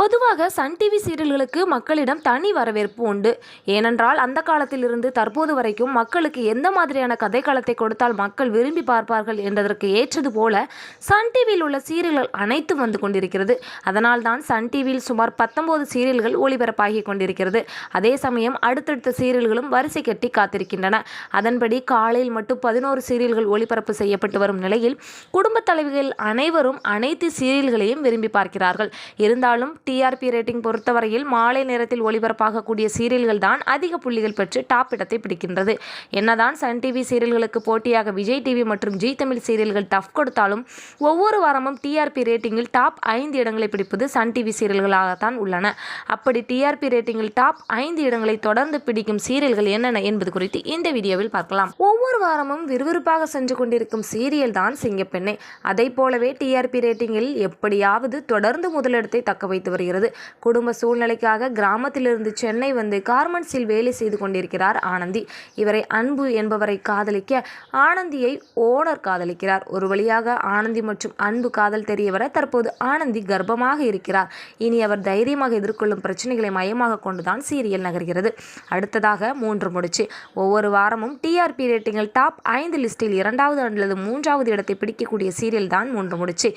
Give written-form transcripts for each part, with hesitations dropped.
பொதுவாக Sun TV சீரியல்களுக்கு மக்களிடம் தனி வரவேற்பு உண்டு. ஏனென்றால் அந்த காலத்திலிருந்து தற்போது வரைக்கும் மக்களுக்கு எந்த மாதிரியான கதைக்களத்தை கொடுத்தால் மக்கள் விரும்பி பார்ப்பார்கள் என்பதற்கு ஏற்றது போல சன் டிவியில் உள்ள சீரியல்கள் அனைத்தும் வந்து கொண்டிருக்கிறது. அதனால்தான் சன் டிவியில் சுமார் 19 சீரியல்கள் ஒளிபரப்பாகி கொண்டிருக்கிறது. அதே சமயம் அடுத்தடுத்த சீரியல்களும் வரிசை கட்டி காத்திருக்கின்றன. அதன்படி காலையில் மட்டும் 11 சீரியல்கள் ஒளிபரப்பு செய்யப்பட்டு வரும் நிலையில் குடும்பத் தலைவிகள் அனைவரும் அனைத்து சீரியல்களையும் விரும்பி பார்க்கிறார்கள். இருந்தாலும் டிஆர்பி ரேட்டிங் பொறுத்தவரையில் மாலை நேரத்தில் ஒளிபரப்பாகக்கூடிய சீரியல்கள் தான் அதிக புள்ளிகள் பெற்று டாப் இடத்தை பிடிக்கின்றது. என்னதான் சன் டிவி சீரியல்களுக்கு போட்டியாக விஜய் டிவி மற்றும் ஜி தமிழ் சீரியல்கள் டஃப் கொடுத்தாலும் ஒவ்வொரு வாரமும் டிஆர்பி ரேட்டிங்கில் டாப் 5 இடங்களை பிடிப்பது சன் டிவி சீரியல்களாகத்தான் உள்ளன. அப்படி டிஆர்பி ரேட்டிங்கில் டாப் 5 இடங்களை தொடர்ந்து பிடிக்கும் சீரியல்கள் என்னென்ன என்பது குறித்து இந்த வீடியோவில் பார்க்கலாம். ஒவ்வொரு வாரமும் விறுவிறுப்பாக சென்று கொண்டிருக்கும் சீரியல் தான் சிங்கப்பெண்ணே. அதை போலவே டிஆர்பி ரேட்டிங்கில் எப்படியாவது தொடர்ந்து முதலிடத்தை தக்க வைத்து வருகிறது. குடும்ப சூழ்நிலைக்காக கிராமத்திலிருந்து சென்னை வந்து கார்மெண்ட்ஸில் வேலை செய்து கொண்டிருக்கிறார் ஆனந்தி. இவரை அன்பு என்பவரை காதலிக்க ஆனந்தியை ஓனர் காதலிக்கிறார். ஒரு வழியாக ஆனந்தி மற்றும் அன்பு காதல் தெரியவர தற்போது ஆனந்தி கர்ப்பமாக இருக்கிறார். இனி அவர் தைரியமாக எதிர்கொள்ளும் பிரச்சனைகளை மையமாக கொண்டுதான் சீரியல் நகர்கிறது. அடுத்ததாக 3 முடிச்சு. ஒவ்வொரு வாரமும் டிஆர்பி ரேட்டிங்கில் டாப் 5 லிஸ்டில் 2வது அல்லது 3வது இடத்தை பிடிக்கக்கூடிய சீரியல் தான் 3 முடிச்சு.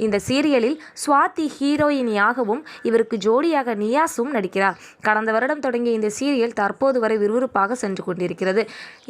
இந்த சீரியலில் சுவாதி ஹீரோயினியாகவும் இவருக்கு ஜோடியாக நியாஸும் நடிக்கிறார். கடந்த வருடம் தொடங்கிய இந்த சீரியல் தற்போது வரை விறுவிறுப்பாக சென்று கொண்டிருக்கிறது.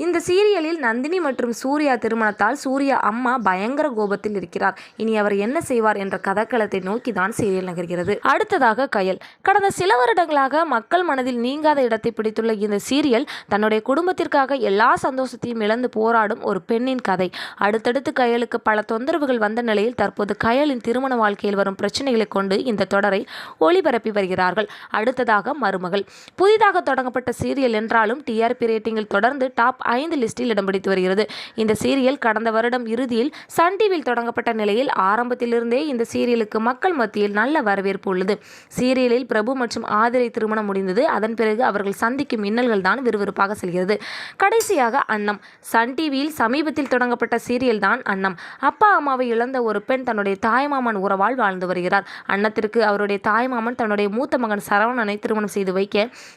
இந்த சீரியலில் நந்தினி மற்றும் சூர்யா திருமணத்தால் சூர்யா அம்மா பயங்கர கோபத்தில் இருக்கிறார். இனி அவர் என்ன செய்வார் என்ற கதக்களத்தை நோக்கி தான் சீரியல் நகர்கிறது. அடுத்ததாக கயல். கடந்த சில வருடங்களாக மக்கள் மனதில் நீங்காத இடத்தை பிடித்துள்ள இந்த சீரியல் தன்னுடைய குடும்பத்திற்காக எல்லா சந்தோஷத்தையும் இழந்து போராடும் ஒரு பெண்ணின் கதை. அடுத்தடுத்து கயலுக்கு பல தொந்தரவுகள் வந்த நிலையில் தற்போது கயலின் திருமண வாழ்க்கையில் வரும் பிரச்சனைகளை கொண்டு இந்த தொடரை ஒளிபரப்பி வருகிறார்கள். அடுத்ததாக மருமகள். புதிதாக தொடங்கப்பட்ட சீரியல் என்றாலும் டிஆர்பி ரேட்டிங்கில் தொடர்ந்து டாப் 5 லிஸ்டில் இடம் பிடித்து வருகிறது. இந்த சீரியல் கடந்த வருடம் இறுதியில் சன் டிவியில் தொடங்கப்பட்ட நிலையில் ஆரம்பத்திலிருந்தே இந்த சீரியலுக்கு மக்கள் மத்தியில் நல்ல வரவேற்பு உள்ளது. சீரியலில் பிரபு மற்றும் ஆதிரை திருமணம் முடிந்தது. அதன் பிறகு அவர்கள் சந்திக்கும் இன்னல்கள் தான் விறுவிறுப்பாக செல்கிறது. கடைசியாக அன்னம். சன் டிவியில் சமீபத்தில் தொடங்கப்பட்ட சீரியல் தான் அன்னம். அப்பா அம்மாவை இழந்த ஒரு பெண் தன்னுடைய தாய்மாமன் உறவால் வாழ்ந்து வருகிறார். அன்னத்திற்கு அவருடைய தாய்மாமன் தன்னுடைய மூத்த மகன் சரவணனை திருமணம் செய்து வைக்க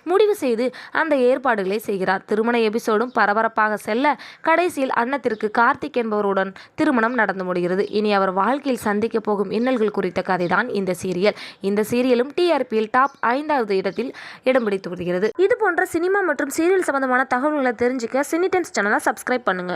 முடிவு செய்து அந்த ஏற்பாடுகளை செய்கிறார். திருமண எபிசோடும் பரபரப்பாக செல்ல கடைசியில் அன்னத்திற்கு கார்த்திக் என்பவருடன் திருமணம் நடந்து முடிகிறது. இனி அவர் வாழ்க்கையில் சந்திக்க போகும் இன்னல்கள் குறித்த கதைதான் இந்த சீரியல். இந்த சீரியலும் டிஆர்பியில் டாப் 5வது இடத்தில் இடம் பிடித்து வருகிறது. இது போன்ற சினிமா மற்றும் சீரியல் சம்பந்தமான தகவல்களை தெரிஞ்சுக்க சினி டைம்ஸ் சேனலை சப்ஸ்கிரைப் பண்ணுங்க.